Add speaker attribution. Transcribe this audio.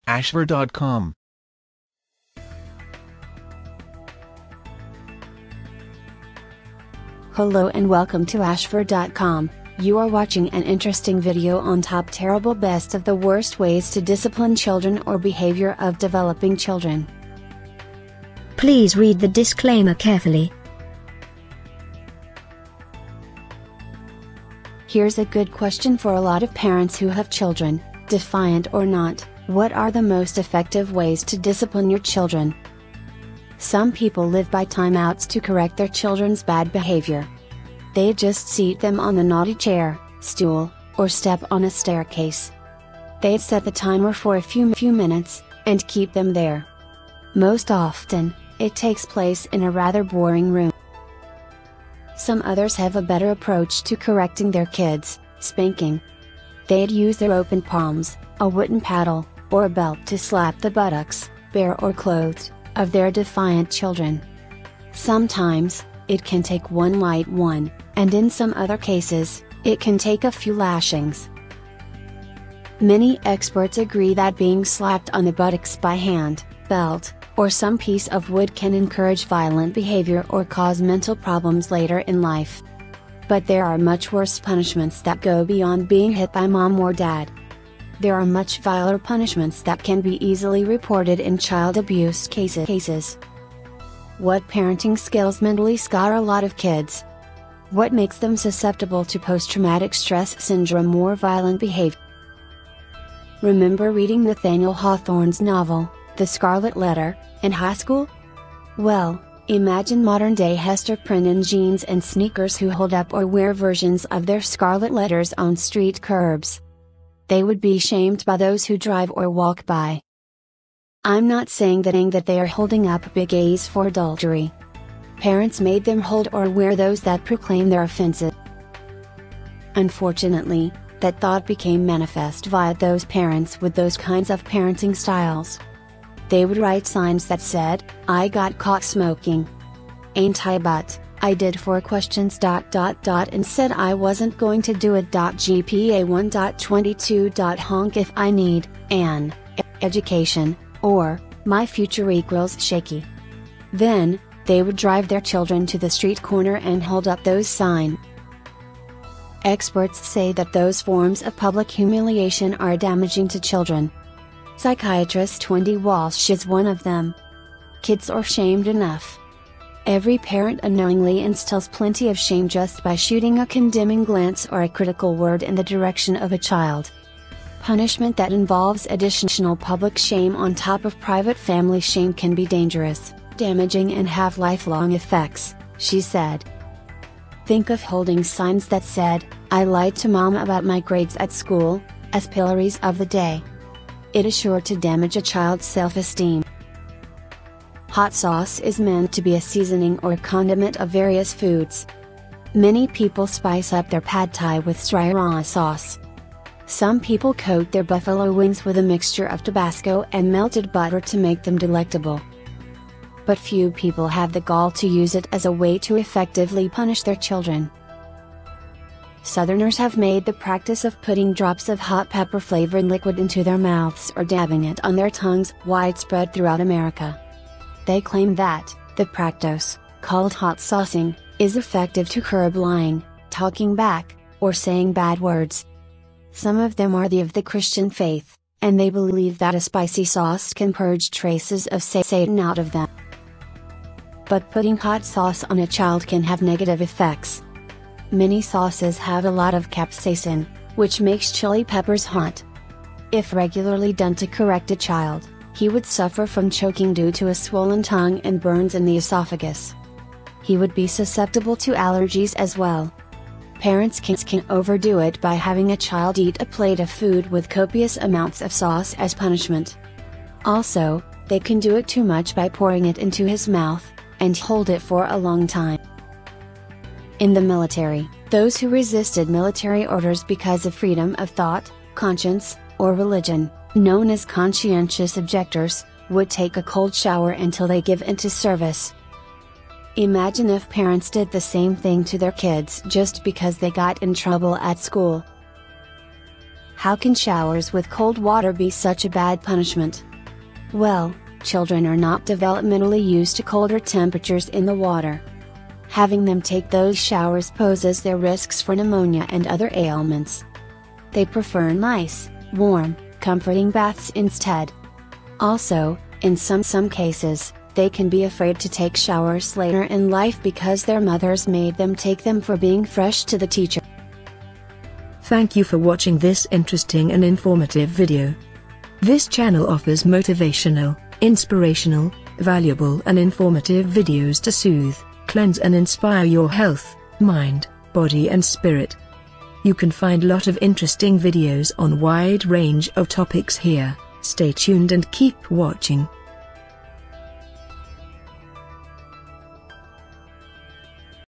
Speaker 1: ashver.com.
Speaker 2: Hello and welcome to ashver.com. You are watching an interesting video on top terrible best of the worst ways to discipline children or behavior of developing children.
Speaker 3: Please read the disclaimer carefully.
Speaker 2: Here's a good question for a lot of parents who have children, defiant or not. What are the most effective ways to discipline your children? Some people live by timeouts to correct their children's bad behavior. They just seat them on the naughty chair, stool, or step on a staircase. They set the timer for a few minutes, and keep them there. Most often, it takes place in a rather boring room. Some others have a better approach to correcting their kids: spanking. They'd use their open palms, a wooden paddle, or a belt to slap the buttocks, bare or clothed, of their defiant children. Sometimes, it can take one light one, and in some other cases, it can take a few lashings. Many experts agree that being slapped on the buttocks by hand, belt, or some piece of wood can encourage violent behavior or cause mental problems later in life. But there are much worse punishments that go beyond being hit by mom or dad. There are much viler punishments that can be easily reported in child abuse cases. What parenting skills mentally scar a lot of kids? What makes them susceptible to post-traumatic stress syndrome or violent behavior? Remember reading Nathaniel Hawthorne's novel, The Scarlet Letter, in high school? Well, imagine modern-day Hester Prynne in jeans and sneakers who hold up or wear versions of their scarlet letters on street curbs. They would be shamed by those who drive or walk by. I'm not saying that they are holding up big A's for adultery. Parents made them hold or wear those that proclaim their offenses. Unfortunately, that thought became manifest via those parents with those kinds of parenting styles. They would write signs that said, "I got caught smoking. Ain't I but, I did 4 questions ... and said I wasn't going to do it. GPA 1.22. Honk if I need an education, or my future equals shaky." Then, they would drive their children to the street corner and hold up those signs. Experts say that those forms of public humiliation are damaging to children. Psychiatrist Wendy Walsh is one of them. Kids are shamed enough. Every parent unknowingly instills plenty of shame just by shooting a condemning glance or a critical word in the direction of a child. Punishment that involves additional public shame on top of private family shame can be dangerous, damaging and have lifelong effects, she said. Think of holding signs that said, "I lied to mom about my grades at school," as pillories of the day. It is sure to damage a child's self-esteem. Hot sauce is meant to be a seasoning or condiment of various foods. Many people spice up their pad thai with sriracha sauce. Some people coat their buffalo wings with a mixture of Tabasco and melted butter to make them delectable. But few people have the gall to use it as a way to effectively punish their children. Southerners have made the practice of putting drops of hot pepper flavored liquid into their mouths or dabbing it on their tongues widespread throughout America. They claim that the practice, called hot saucing, is effective to curb lying, talking back, or saying bad words. Some of them are of the Christian faith, and they believe that a spicy sauce can purge traces of Satan out of them. But putting hot sauce on a child can have negative effects. Many sauces have a lot of capsaicin, which makes chili peppers hot. If regularly done to correct a child, he would suffer from choking due to a swollen tongue and burns in the esophagus. He would be susceptible to allergies as well. Parents can overdo it by having a child eat a plate of food with copious amounts of sauce as punishment. Also, they can do it too much by pouring it into his mouth, and hold it for a long time. In the military, those who resisted military orders because of freedom of thought, conscience, or religion, known as conscientious objectors, would take a cold shower until they give into service. Imagine if parents did the same thing to their kids just because they got in trouble at school. How can showers with cold water be such a bad punishment? Well, children are not developmentally used to colder temperatures in the water. Having them take those showers poses their risks for pneumonia and other ailments. They prefer nice, warm, comforting baths instead. Also, in some cases, they can be afraid to take showers later in life because their mothers made them take them for being fresh to the teacher.
Speaker 1: Thank you for watching this interesting and informative video. This channel offers motivational, inspirational, valuable and informative videos to soothe, cleanse and inspire your health, mind, body and spirit. You can find a lot of interesting videos on wide range of topics here. Stay tuned and keep watching.